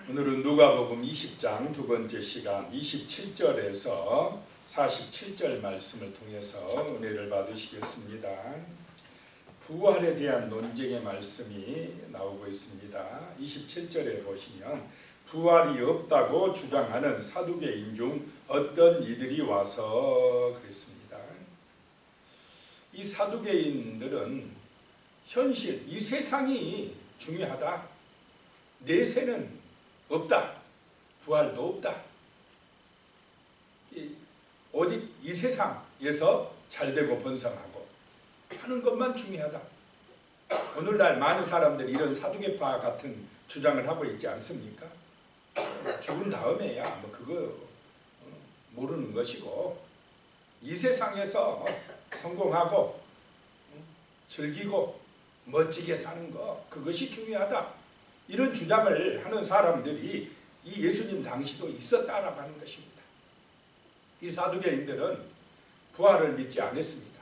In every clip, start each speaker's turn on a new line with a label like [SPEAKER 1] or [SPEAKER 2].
[SPEAKER 1] 오늘은 누가복음 20장 두 번째 시간 27절에서 47절 말씀을 통해서 은혜를 받으시겠습니다. 부활에 대한 논쟁의 말씀이 나오고 있습니다. 27절에 보시면 부활이 없다고 주장하는 사두개인 중 어떤 이들이 와서 그랬습니다. 이 사두개인들은 현실, 이 세상이 중요하다. 내세는 없다. 부활도 없다. 오직 이 세상에서 잘되고 번성하고 하는 것만 중요하다. 오늘날 많은 사람들이 이런 사두개파 같은 주장을 하고 있지 않습니까? 죽은 다음에야 뭐 그거 모르는 것이고 이 세상에서 성공하고 즐기고 멋지게 사는 것 그것이 중요하다. 이런 주장을 하는 사람들이 이 예수님 당시도 있었다라고 하는 것입니다. 이 사두개인들은 부활을 믿지 않았습니다.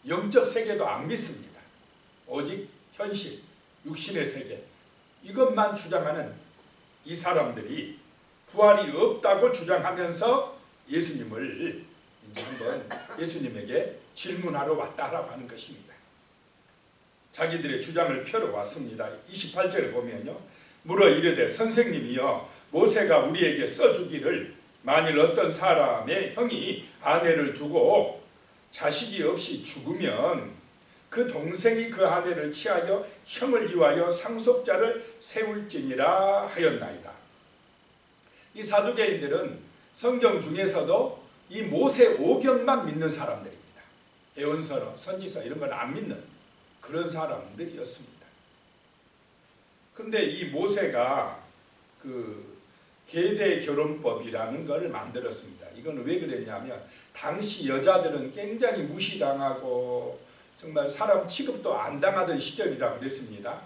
[SPEAKER 1] 영적 세계도 안 믿습니다. 오직 현실, 육신의 세계 이것만 주장하는 이 사람들이 부활이 없다고 주장하면서 예수님을 이제 한번 예수님에게 질문하러 왔다라고 하는 것입니다. 자기들의 주장을 펴러 왔습니다. 28절에 보면요. 물어 이르되 선생님이여 모세가 우리에게 써주기를 만일 어떤 사람의 형이 아내를 두고 자식이 없이 죽으면 그 동생이 그 아내를 취하여 형을 위하여 상속자를 세울지니라 하였나이다. 이 사두개인들은 성경 중에서도 이 모세 오경만 믿는 사람들입니다. 예언서, 선지서 이런 건 안 믿는 그런 사람들이었습니다. 그런데 이 모세가 그 계대 결혼법이라는 것을 만들었습니다. 이건 왜 그랬냐면 당시 여자들은 굉장히 무시당하고 정말 사람 취급도 안 당하던 시절이라고 그랬습니다.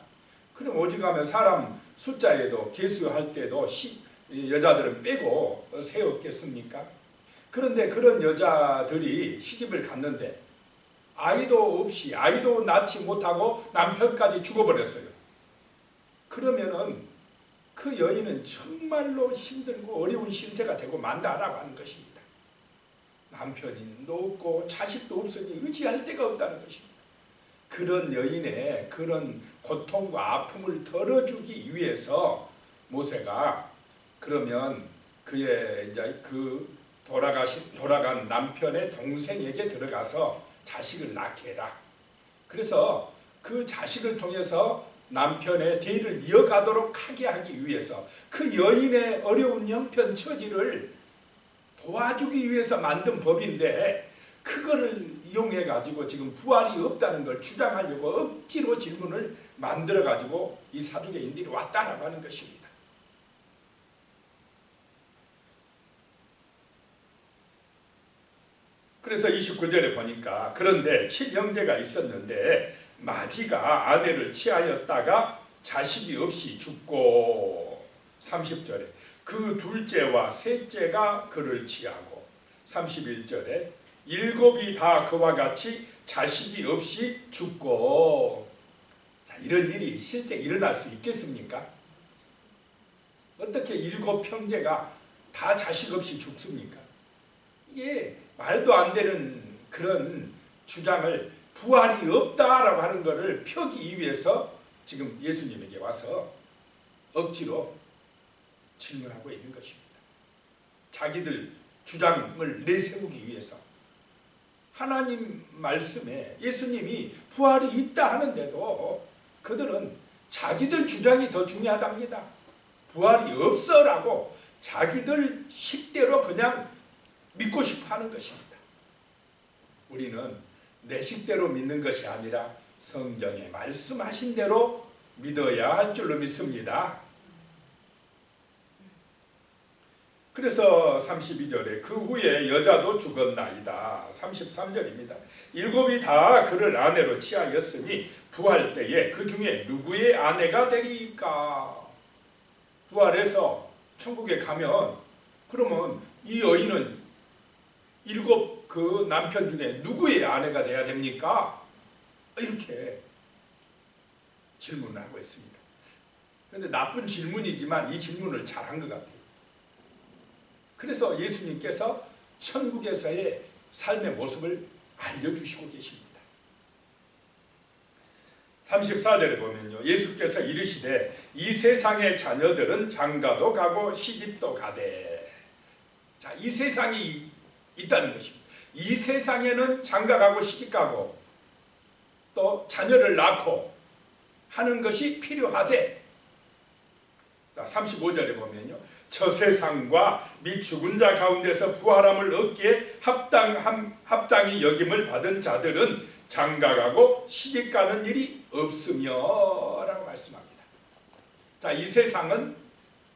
[SPEAKER 1] 그럼 오직하면 사람 숫자에도 계수할 때도 여자들은 빼고 세웠겠습니까? 그런데 그런 여자들이 시집을 갔는데 아이도 없이 아이도 낳지 못하고 남편까지 죽어버렸어요. 그러면은 그 여인은 정말로 힘들고 어려운 신세가 되고 만다라고 하는 것입니다. 남편도 없고 자식도 없으니 의지할 데가 없다는 것입니다. 그런 여인의 그런 고통과 아픔을 덜어주기 위해서 모세가 그러면 그의 이제 그 돌아간 남편의 동생에게 들어가서 자식을 낳게 해라. 그래서 그 자식을 통해서 남편의 대의를 이어가도록 하게 하기 위해서 그 여인의 어려운 형편 처지를 도와주기 위해서 만든 법인데 그거를 이용해 가지고 지금 부활이 없다는 걸 주장하려고 억지로 질문을 만들어 가지고 이 사두개인들이 왔다라고 하는 것입니다. 그래서 29절에 보니까 그런데 7형제가 있었는데 마지가 아내를 취하였다가 자식이 없이 죽고 30절에 그 둘째와 셋째가 그를 취하고 31절에 일곱이 다 그와 같이 자식이 없이 죽고 자, 이런 일이 실제 일어날 수 있겠습니까? 어떻게 일곱 형제가 다 자식 없이 죽습니까? 이게 말도 안 되는 그런 주장을 부활이 없다라고 하는 것을 펴기 위해서 지금 예수님에게 와서 억지로 질문하고 있는 것입니다. 자기들 주장을 내세우기 위해서 하나님 말씀에 예수님이 부활이 있다 하는데도 그들은 자기들 주장이 더 중요하답니다. 부활이 없어라고 자기들 식대로 그냥 믿고 싶어 하는 것입니다. 우리는 내 식대로 믿는 것이 아니라 성경에 말씀하신 대로 믿어야 할 줄로 믿습니다. 그래서 32절에 그 후에 여자도 죽었나이다. 33절입니다. 일곱이 다 그를 아내로 취하였으니 부활 때에 그 중에 누구의 아내가 되리까? 부활해서 천국에 가면 그러면 이 여인은 일곱 그 남편 중에 누구의 아내가 돼야 됩니까? 이렇게 질문을 하고 있습니다. 그런데 나쁜 질문이지만 이 질문을 잘한 것 같아요. 그래서 예수님께서 천국에서의 삶의 모습을 알려주시고 계십니다. 34절에 보면요, 예수께서 이르시되 이 세상의 자녀들은 장가도 가고 시집도 가되. 자, 이 세상이 있다는 것입니다. 이 세상에는 장가가고 시집가고 또 자녀를 낳고 하는 것이 필요하되. 35절에 보면요, 저 세상과 및 죽은 자 가운데서 부활함을 얻기에 합당히 여김을 받은 자들은 장가가고 시집가는 일이 없으며 라고 말씀합니다. 자, 이 세상은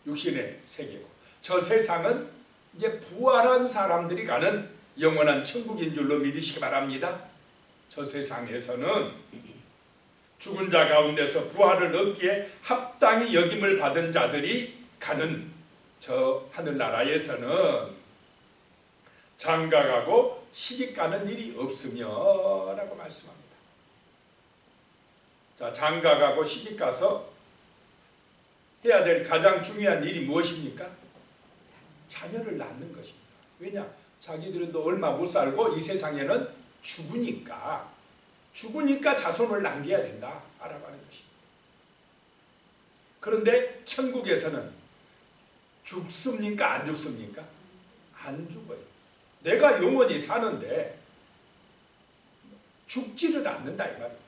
[SPEAKER 1] 육신의 세계고 저 세상은 이제 부활한 사람들이 가는 영원한 천국인 줄로 믿으시기 바랍니다. 저 세상에서는 죽은 자 가운데서 부활을 얻기에 합당히 여김을 받은 자들이 가는 저 하늘나라에서는 장가가고 시집가는 일이 없으며 라고 말씀합니다. 자, 장가가고 시집가서 해야 될 가장 중요한 일이 무엇입니까? 자녀를 낳는 것입니다. 왜냐? 자기들은 또 얼마 못 살고 이 세상에는 죽으니까 자손을 남겨야 된다 알아가는 것입니다. 그런데 천국에서는 죽습니까? 안 죽습니까? 안 죽어요. 내가 영원히 사는데 죽지를 않는다 이 말입니다.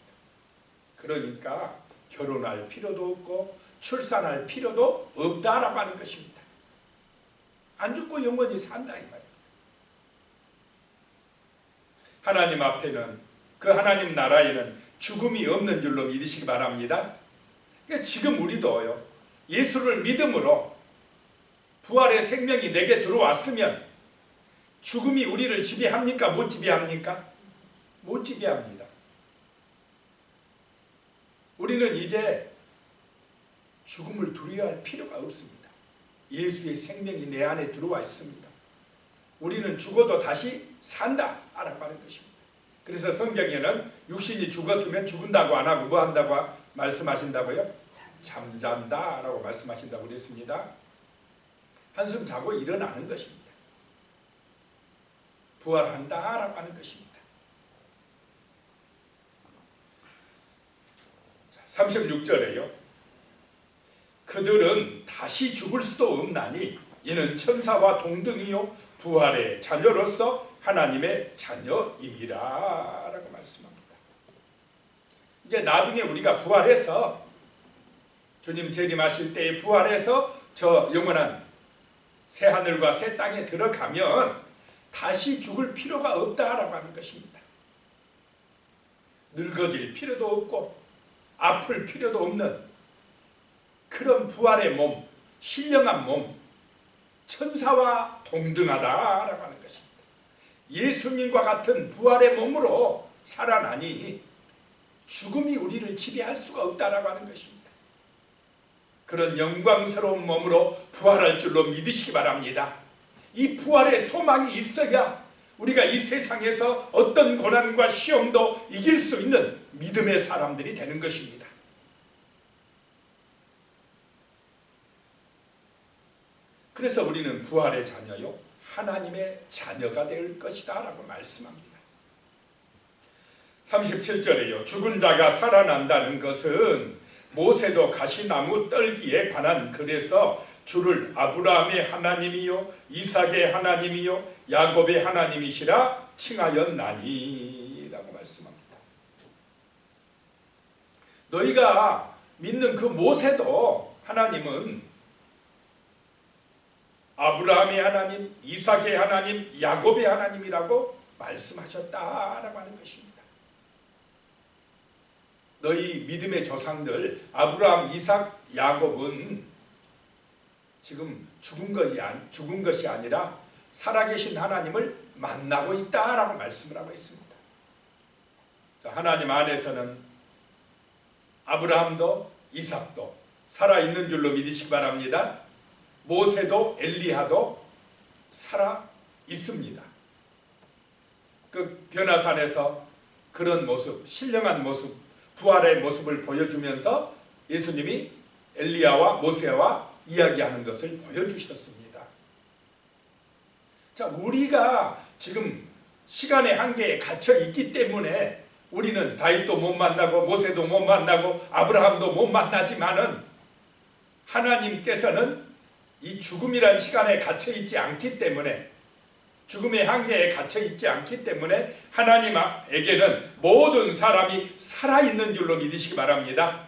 [SPEAKER 1] 그러니까 결혼할 필요도 없고 출산할 필요도 없다라고 하는 것입니다. 안 죽고 영원히 산다 이 말입니다. 하나님 앞에는, 그 하나님 나라에는 죽음이 없는 줄로 믿으시기 바랍니다. 그러니까 지금 우리도요, 예수를 믿음으로 부활의 생명이 내게 들어왔으면 죽음이 우리를 지배합니까? 못 지배합니까? 못 지배합니다. 우리는 이제 죽음을 두려워할 필요가 없습니다. 예수의 생명이 내 안에 들어와 있습니다. 우리는 죽어도 다시 산다 알아가는 것입니다. 그래서 성경에는 육신이 죽었으면 죽은다고 안 하고 뭐 한다고 말씀하신다고요? 잠잔다 라고 말씀하신다고 그랬습니다. 한숨 자고 일어나는 것입니다. 부활한다 라고 하는 것입니다. 36절에요. 그들은 다시 죽을 수도 없나니 이는 천사와 동등이요 부활의 자녀로서 하나님의 자녀임이라 라고 말씀합니다. 이제 나중에 우리가 부활해서 주님 재림하실 때에 부활해서 저 영원한 새하늘과 새 땅에 들어가면 다시 죽을 필요가 없다라고 하는 것입니다. 늙어질 필요도 없고 아플 필요도 없는 그런 부활의 몸, 신령한 몸, 천사와 동등하다라고 하는 것입니다. 예수님과 같은 부활의 몸으로 살아나니 죽음이 우리를 지배할 수가 없다라고 하는 것입니다. 그런 영광스러운 몸으로 부활할 줄로 믿으시기 바랍니다. 이 부활의 소망이 있어야 우리가 이 세상에서 어떤 고난과 시험도 이길 수 있는 믿음의 사람들이 되는 것입니다. 그래서 우리는 부활의 자녀요 하나님의 자녀가 될 것이다 라고 말씀합니다. 37절에요. 죽은 자가 살아난다는 것은 모세도 가시나무 떨기에 관한 글에서 주를 아브라함의 하나님이요 이삭의 하나님이요 야곱의 하나님이시라 칭하였나니 라고 말씀합니다. 너희가 믿는 그 모세도 하나님은 아브라함의 하나님, 이삭의 하나님, 야곱의 하나님이라고 말씀하셨다라고 하는 것입니다. 너희 믿음의 조상들 아브라함, 이삭, 야곱은 지금 죽은 것이 아니라 살아계신 하나님을 만나고 있다라고 말씀을 하고 있습니다. 자, 하나님 안에서는 아브라함도 이삭도 살아있는 줄로 믿으시기 바랍니다. 모세도 엘리야도 살아 있습니다. 그 변화산에서 그런 모습, 신령한 모습, 부활의 모습을 보여주면서 예수님이 엘리야와 모세와 이야기하는 것을 보여주셨습니다. 자, 우리가 지금 시간의 한계에 갇혀 있기 때문에 우리는 다윗도 못 만나고 모세도 못 만나고 아브라함도 못 만나지만은 하나님께서는 이 죽음이란 시간에 갇혀 있지 않기 때문에, 죽음의 한계에 갇혀 있지 않기 때문에 하나님에게는 모든 사람이 살아있는 줄로 믿으시기 바랍니다.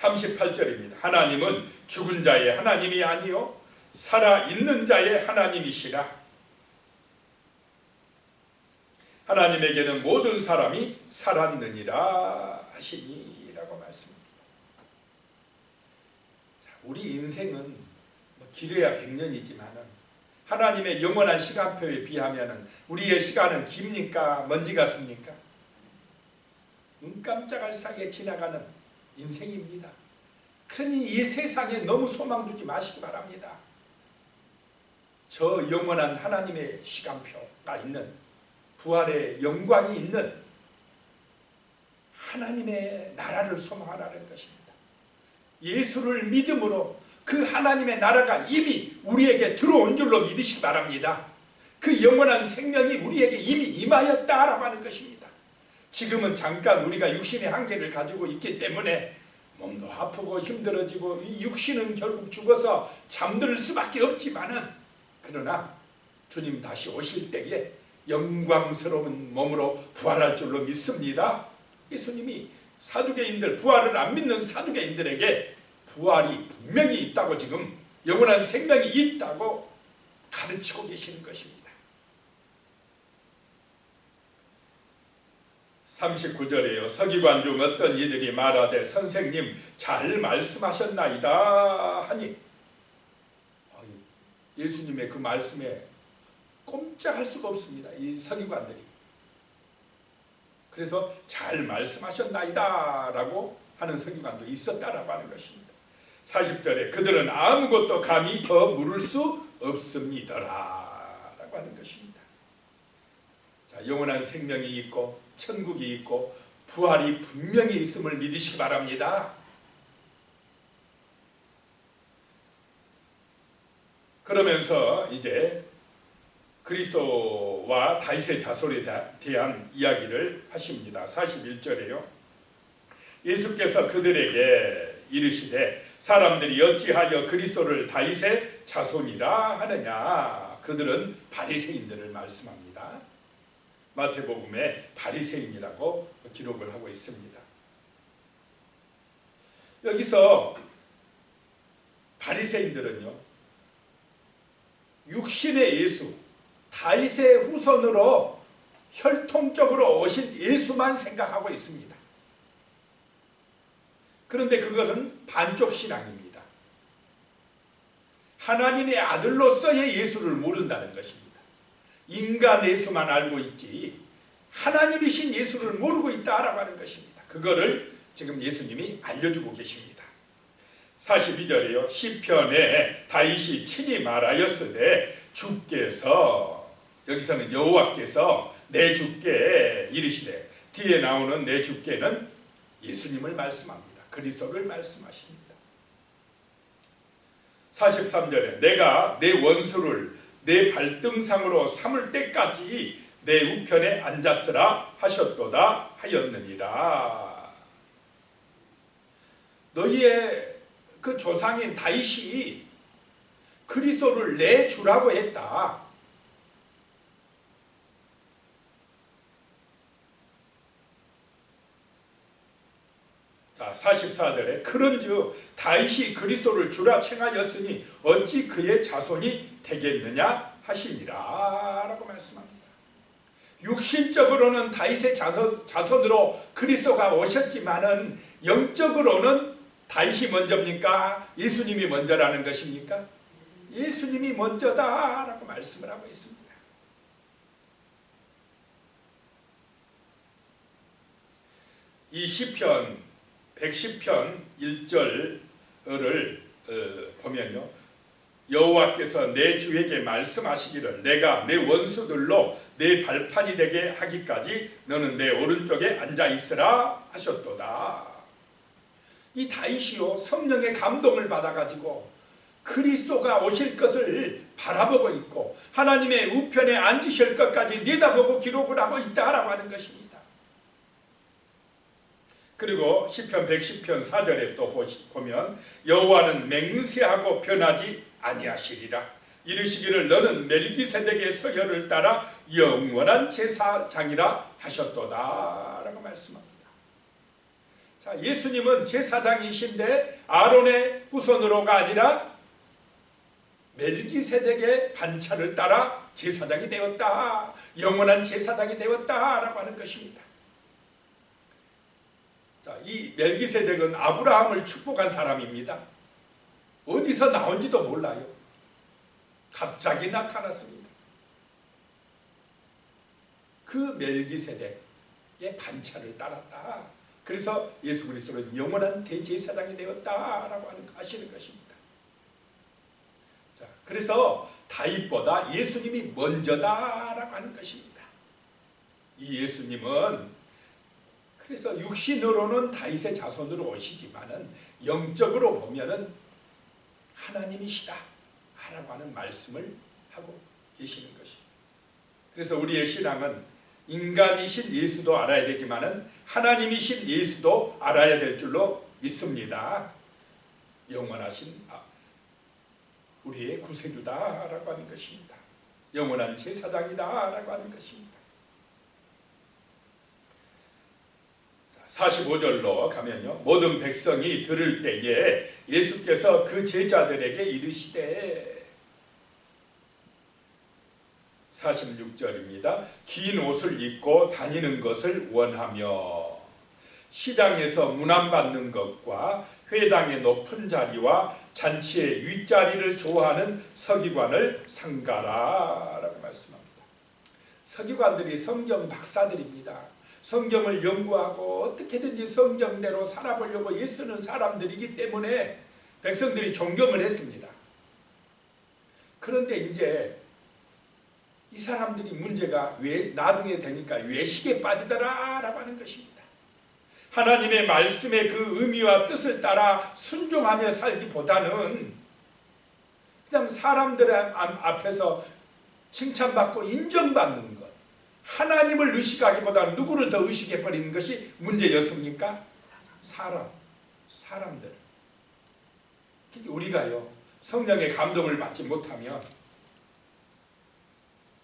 [SPEAKER 1] 38절입니다. 하나님은 죽은 자의 하나님이 아니요 살아있는 자의 하나님이시라. 하나님에게는 모든 사람이 살았느니라 하시니라고 말씀합니다. 우리 인생은 길어야 100년이지만 하나님의 영원한 시간표에 비하면 우리의 시간은 깁니까? 먼지 같습니까? 눈 깜짝할 사이에 지나가는 인생입니다. 그러니 이 세상에 너무 소망 두지 마시기 바랍니다. 저 영원한 하나님의 시간표가 있는, 부활의 영광이 있는 하나님의 나라를 소망하라는 것입니다. 예수를 믿음으로 그 하나님의 나라가 이미 우리에게 들어온 줄로 믿으시기 바랍니다. 그 영원한 생명이 우리에게 이미 임하였다라고 하는 것입니다. 지금은 잠깐 우리가 육신의 한계를 가지고 있기 때문에 몸도 아프고 힘들어지고 이 육신은 결국 죽어서 잠들 수밖에 없지만은, 그러나 주님 다시 오실 때에 영광스러운 몸으로 부활할 줄로 믿습니다. 예수님이 사두개인들, 부활을 안 믿는 사두개인들에게 부활이 분명히 있다고, 지금 영원한 생명이 있다고 가르치고 계시는 것입니다. 39절에요. 서기관 중 어떤 이들이 말하되 선생님 잘 말씀하셨나이다 하니, 예수님의 그 말씀에 꼼짝할 수가 없습니다. 이 서기관들이. 그래서 잘 말씀하셨나이다 라고 하는 서기관도 있었다라고 하는 것입니다. 40절에 그들은 아무것도 감히 더 물을 수 없습니다라 라고 하는 것입니다. 자, 영원한 생명이 있고 천국이 있고 부활이 분명히 있음을 믿으시기 바랍니다. 그러면서 이제 그리스도와 다윗의 자손에 대한 이야기를 하십니다. 41절에요. 예수께서 그들에게 이르시되 사람들이 어찌하여 그리스도를 다윗의 자손이라 하느냐. 그들은 바리새인들을 말씀합니다. 마태복음에 바리새인이라고 기록을 하고 있습니다. 여기서 바리새인들은요, 육신의 예수, 다윗의 후손으로 혈통적으로 오신 예수만 생각하고 있습니다. 그런데 그것은 반쪽 신앙입니다. 하나님의 아들로서의 예수를 모른다는 것입니다. 인간 예수만 알고 있지 하나님이신 예수를 모르고 있다라고 하는 것입니다. 그거를 지금 예수님이 알려주고 계십니다. 42절이요. 시편에 다윗이 친히 말하였으되 주께서, 여기서는 여호와께서 내 주께 이르시되, 뒤에 나오는 내 주께는 예수님을 말씀합니다. 그리스도를 말씀하십니다. 43절에 내가 내 원수를 내 발등상으로 삼을 때까지 내 우편에 앉았으라 하셨도다 하였느니라. 너희의 그 조상인 다윗이 그리스도를 내 주라고 했다. 자, 44절에 그런즉 다윗이 그리스도를 주라 칭하였으니 어찌 그의 자손이 되겠느냐 하시니라 라고 말씀합니다. 육신적으로는 다윗의 자손으로 그리스도가 오셨지만은 영적으로는 다윗이 먼저입니까? 예수님이 먼저라는 것입니까? 예수님이 먼저다라고 말씀을 하고 있습니다. 이 시편 110편 1절을 보면요, 여호와께서 내 주에게 말씀하시기를 내가 내 원수들로 내 발판이 되게 하기까지 너는 내 오른쪽에 앉아 있으라 하셨도다. 이 다윗이요, 성령의 감동을 받아가지고 그리스도가 오실 것을 바라보고 있고 하나님의 우편에 앉으실 것까지 내다보고 기록을 하고 있다라고 하는 것입니다. 그리고 시편 110편 4절에 또 보면 여호와는 맹세하고 변하지 아니하시리라. 이르시기를 너는 멜기세덱의 서열을 따라 영원한 제사장이라 하셨도다 라고 말씀합니다. 자, 예수님은 제사장이신데 아론의 후손으로가 아니라 멜기세덱의 반차를 따라 제사장이 되었다, 영원한 제사장이 되었다라고 하는 것입니다. 자, 이 멜기세덱은 아브라함을 축복한 사람입니다. 어디서 나온지도 몰라요. 갑자기 나타났습니다. 그 멜기세덱의 반차를 따랐다. 그래서 예수 그리스도는 영원한 대제사장이 되었다라고 하시는 것입니다. 자, 그래서 다윗보다 예수님이 먼저다라고 하는 것입니다. 이 예수님은 그래서 육신으로는 다윗의 자손으로 오시지만은 영적으로 보면은 하나님이시다 라고 하는 말씀을 하고 계시는 것입니다. 그래서 우리의 신앙은 인간이신 예수도 알아야 되지만은 하나님이신 예수도 알아야 될 줄로 믿습니다. 영원하신 우리의 구세주다라고 하는 것입니다. 영원한 제사장이다라고 하는 것입니다. 45절로 가면요, 모든 백성이 들을 때에 예수께서 그 제자들에게 이르시되, 46절입니다. 긴 옷을 입고 다니는 것을 원하며 시장에서 문안받는 것과 회당의 높은 자리와 잔치의 윗자리를 좋아하는 서기관을 삼가라 라고 말씀합니다. 서기관들이 성경 박사들입니다. 성경을 연구하고 어떻게든지 성경대로 살아보려고 애쓰는 사람들이기 때문에 백성들이 존경을 했습니다. 그런데 이제 이 사람들이 문제가 왜 나중에 되니까 외식에 빠지더라라고 하는 것입니다. 하나님의 말씀의 그 의미와 뜻을 따라 순종하며 살기보다는 그냥 사람들 앞에서 칭찬받고 인정받는 것, 하나님을 의식하기보다는 누구를 더 의식해버리는 것이 문제였습니까? 사람들. 우리가요, 성령의 감동을 받지 못하면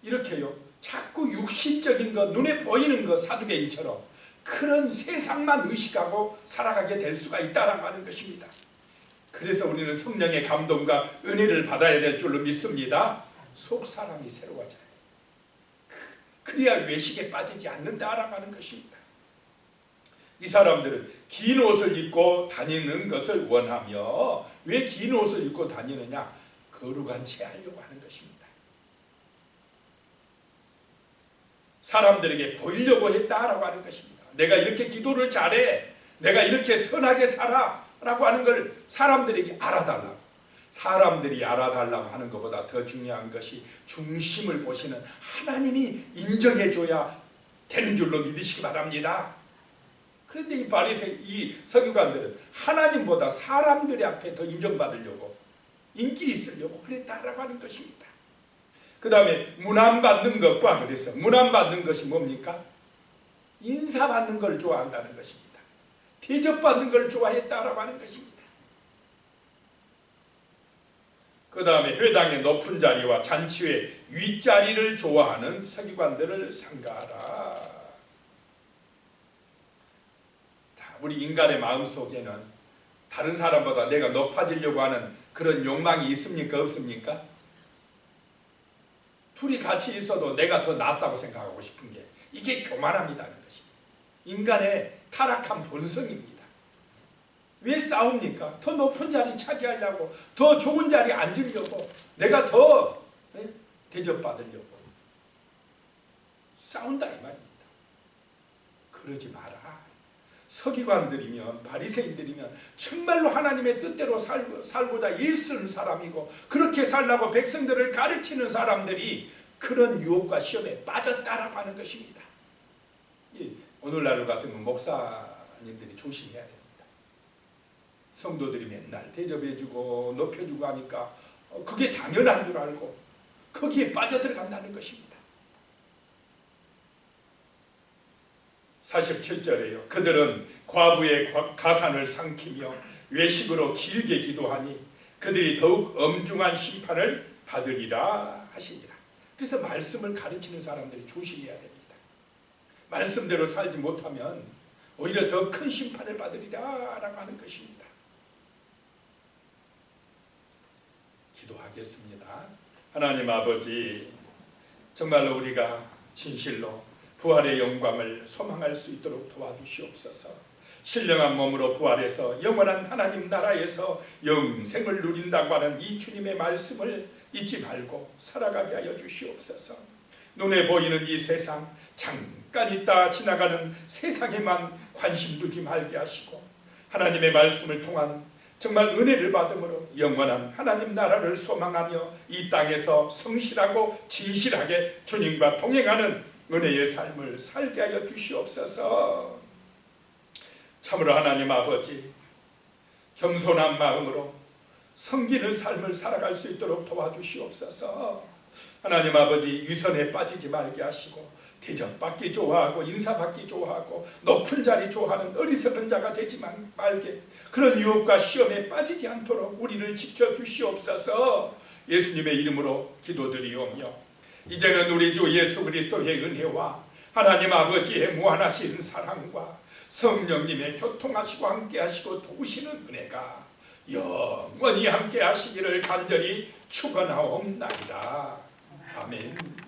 [SPEAKER 1] 이렇게요, 자꾸 육신적인 것, 눈에 보이는 것, 사두개인처럼 그런 세상만 의식하고 살아가게 될 수가 있다라고 하는 것입니다. 그래서 우리는 성령의 감동과 은혜를 받아야 될 줄로 믿습니다. 속 사람이 새로워져요. 그래야 외식에 빠지지 않는다라고 하는 것입니다. 이 사람들은 긴 옷을 입고 다니는 것을 원하며, 왜 긴 옷을 입고 다니느냐? 거룩한 채 하려고 하는 것입니다. 사람들에게 보이려고 했다라고 하는 것입니다. 내가 이렇게 기도를 잘해, 내가 이렇게 선하게 살아 라고 하는 걸 사람들에게 알아달라고. 사람들이 알아달라고 하는 것보다 더 중요한 것이 중심을 보시는 하나님이 인정해줘야 되는 줄로 믿으시기 바랍니다. 그런데 이 바리새인, 이 서기관들은 하나님보다 사람들의 앞에 더 인정받으려고, 인기 있으려고 그랬다라고 하는 것입니다. 그 다음에 문안받는 것과, 그래서 문안받는 것이 뭡니까? 인사받는 걸 좋아한다는 것입니다. 대접받는 걸 좋아했다라고 하는 것입니다. 그 다음에 회당의 높은 자리와 잔치의 윗자리를 좋아하는 서기관들을 삼가라. 자, 우리 인간의 마음속에는 다른 사람보다 내가 높아지려고 하는 그런 욕망이 있습니까? 없습니까? 둘이 같이 있어도 내가 더 낫다고 생각하고 싶은 게, 이게 교만함이라는 것입니다. 인간의 타락한 본성입니다. 왜 싸웁니까? 더 높은 자리 차지하려고, 더 좋은 자리 앉으려고, 내가 더 대접받으려고 싸운다 이 말입니다. 그러지 마라. 서기관들이면, 바리새인들이면 정말로 하나님의 뜻대로 살고자 애쓰는 사람이고, 그렇게 살라고 백성들을 가르치는 사람들이 그런 유혹과 시험에 빠졌다라고 하는 것입니다. 오늘날 같은 목사님들이 조심해야 됩니다. 성도들이 맨날 대접해주고 높여주고 하니까 그게 당연한 줄 알고 거기에 빠져들어간다는 것입니다. 47절에요. 그들은 과부의 가산을 삼키며 외식으로 길게 기도하니 그들이 더욱 엄중한 심판을 받으리라 하시니라. 그래서 말씀을 가르치는 사람들이 조심해야 됩니다. 말씀대로 살지 못하면 오히려 더 큰 심판을 받으리라 라고 하는 것입니다. 기도하겠습니다. 하나님 아버지, 정말로 우리가 진실로 부활의 영광을 소망할 수 있도록 도와주시옵소서. 신령한 몸으로 부활해서 영원한 하나님 나라에서 영생을 누린다고 하는 이 주님의 말씀을 잊지 말고 살아가게 하여 주시옵소서. 눈에 보이는 이 세상, 잠깐 있다 지나가는 세상에만 관심 두지 말게 하시고 하나님의 말씀을 통한 정말 은혜를 받음으로 영원한 하나님 나라를 소망하며 이 땅에서 성실하고 진실하게 주님과 동행하는 은혜의 삶을 살게 하여 주시옵소서. 참으로 하나님 아버지, 겸손한 마음으로 섬기는 삶을 살아갈 수 있도록 도와주시옵소서. 하나님 아버지, 위선에 빠지지 말게 하시고 대접받기 좋아하고 인사받기 좋아하고 높은 자리 좋아하는 어리석은 자가 되지 말게, 그런 유혹과 시험에 빠지지 않도록 우리를 지켜주시옵소서. 예수님의 이름으로 기도드리오며 이제는 우리 주 예수 그리스도의 은혜와 하나님 아버지의 무한하신 사랑과 성령님의 교통하시고 함께하시고 도우시는 은혜가 영원히 함께하시기를 간절히 축원하옵나이다. 아멘.